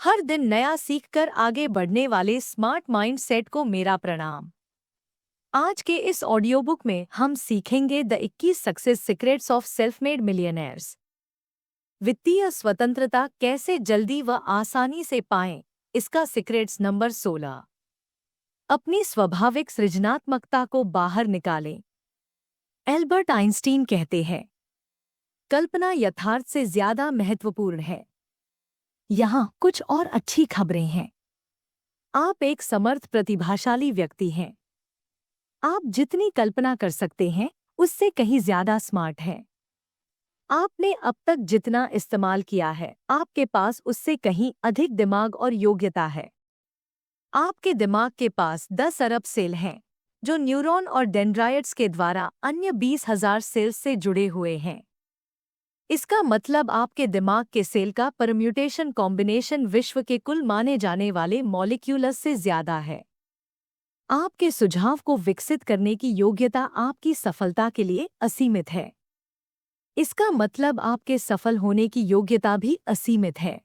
हर दिन नया सीखकर आगे बढ़ने वाले स्मार्ट माइंडसेट को मेरा प्रणाम। आज के इस ऑडियो बुक में हम सीखेंगे the 21 success secrets of self made millionaires. वित्तीय स्वतंत्रता कैसे जल्दी व आसानी से पाएं, इसका सीक्रेट्स नंबर 16। अपनी स्वाभाविक सृजनात्मकता को बाहर निकालें। एल्बर्ट आइंस्टीन कहते हैं, कल्पना यथार्थ से ज्यादा महत्वपूर्ण है। यहाँ कुछ और अच्छी खबरें हैं। आप एक समर्थ प्रतिभाशाली व्यक्ति हैं। आप जितनी कल्पना कर सकते हैं उससे कहीं ज्यादा स्मार्ट हैं। आपने अब तक जितना इस्तेमाल किया है आपके पास उससे कहीं अधिक दिमाग और योग्यता है। आपके दिमाग के पास 10 अरब सेल हैं जो न्यूरॉन और डेंड्राइट्स के द्वारा अन्य 20,000 सेल्स से जुड़े हुए हैं। इसका मतलब आपके दिमाग के सेल का परम्यूटेशन कॉम्बिनेशन विश्व के कुल माने जाने वाले मॉलिक्यूल्स से ज्यादा है। आपके सुझाव को विकसित करने की योग्यता आपकी सफलता के लिए असीमित है। इसका मतलब आपके सफल होने की योग्यता भी असीमित है।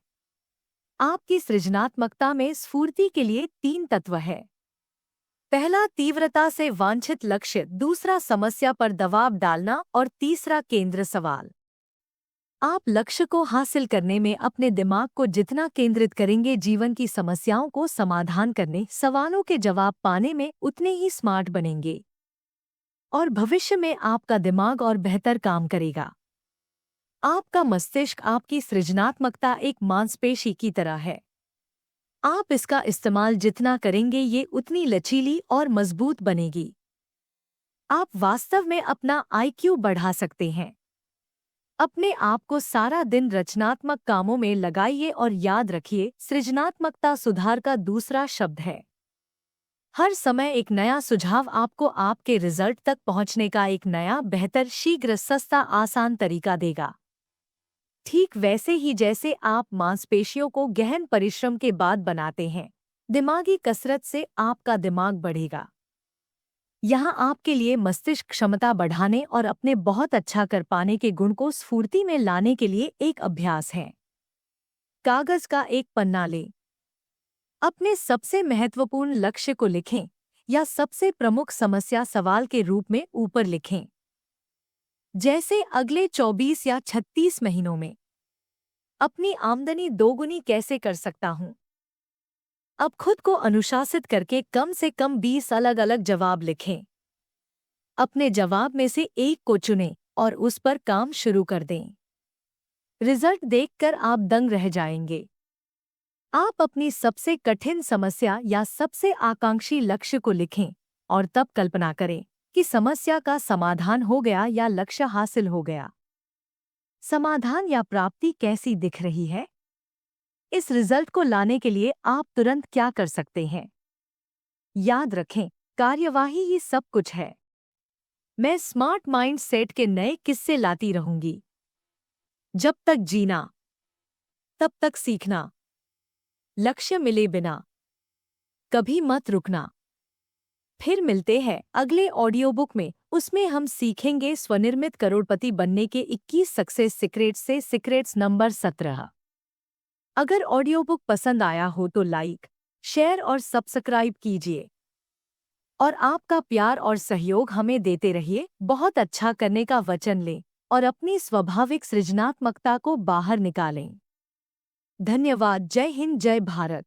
आपकी सृजनात्मकता में स्फूर्ति के लिए 3 तत्व है। पहला, तीव्रता से वांछित लक्ष्य, दूसरा, समस्या पर दबाव डालना और तीसरा, केंद्र सवाल। आप लक्ष्य को हासिल करने में अपने दिमाग को जितना केंद्रित करेंगे, जीवन की समस्याओं को समाधान करने, सवालों के जवाब पाने में उतने ही स्मार्ट बनेंगे और भविष्य में आपका दिमाग और बेहतर काम करेगा। आपका मस्तिष्क आपकी सृजनात्मकता एक मांसपेशी की तरह है। आप इसका इस्तेमाल जितना करेंगे ये उतनी लचीली और मजबूत बनेगी। आप वास्तव में अपना IQ बढ़ा सकते हैं। अपने आप को सारा दिन रचनात्मक कामों में लगाइए और याद रखिए, सृजनात्मकता सुधार का दूसरा शब्द है। हर समय एक नया सुझाव आपको आपके रिजल्ट तक पहुंचने का एक नया, बेहतर, शीघ्र, सस्ता, आसान तरीका देगा। ठीक वैसे ही जैसे आप मांसपेशियों को गहन परिश्रम के बाद बनाते हैं, दिमागी कसरत से आपका दिमाग बढ़ेगा। यहाँ आपके लिए मस्तिष्क क्षमता बढ़ाने और अपने बहुत अच्छा कर पाने के गुण को स्फूर्ति में लाने के लिए एक अभ्यास है। कागज का एक पन्ना लें। अपने सबसे महत्वपूर्ण लक्ष्य को लिखें या सबसे प्रमुख समस्या सवाल के रूप में ऊपर लिखें। जैसे, अगले 24 या 36 महीनों में अपनी आमदनी दोगुनी कैसे कर सकता हूँ। अब खुद को अनुशासित करके कम से कम 20 अलग-अलग जवाब लिखें। अपने जवाब में से एक को चुनें और उस पर काम शुरू कर दें। रिजल्ट देखकर आप दंग रह जाएंगे। आप अपनी सबसे कठिन समस्या या सबसे आकांक्षी लक्ष्य को लिखें और तब कल्पना करें कि समस्या का समाधान हो गया या लक्ष्य हासिल हो गया। समाधान या प्राप्ति कैसी दिख रही है? इस रिजल्ट को लाने के लिए आप तुरंत क्या कर सकते हैं? याद रखें, कार्यवाही ही सब कुछ है। मैं स्मार्ट माइंड सेट के नए किस्से लाती रहूंगी। जब तक जीना, तब तक सीखना। लक्ष्य मिले बिना कभी मत रुकना। फिर मिलते हैं अगले ऑडियो बुक में। उसमें हम सीखेंगे स्वनिर्मित करोड़पति बनने के 21 सक्सेस सीक्रेट्स से सीक्रेट्स नंबर 17। अगर ऑडियो बुक पसंद आया हो तो लाइक, शेयर और सब्सक्राइब कीजिए और आपका प्यार और सहयोग हमें देते रहिए। बहुत अच्छा करने का वचन लें और अपनी स्वाभाविक सृजनात्मकता को बाहर निकालें। धन्यवाद। जय हिंद, जय भारत।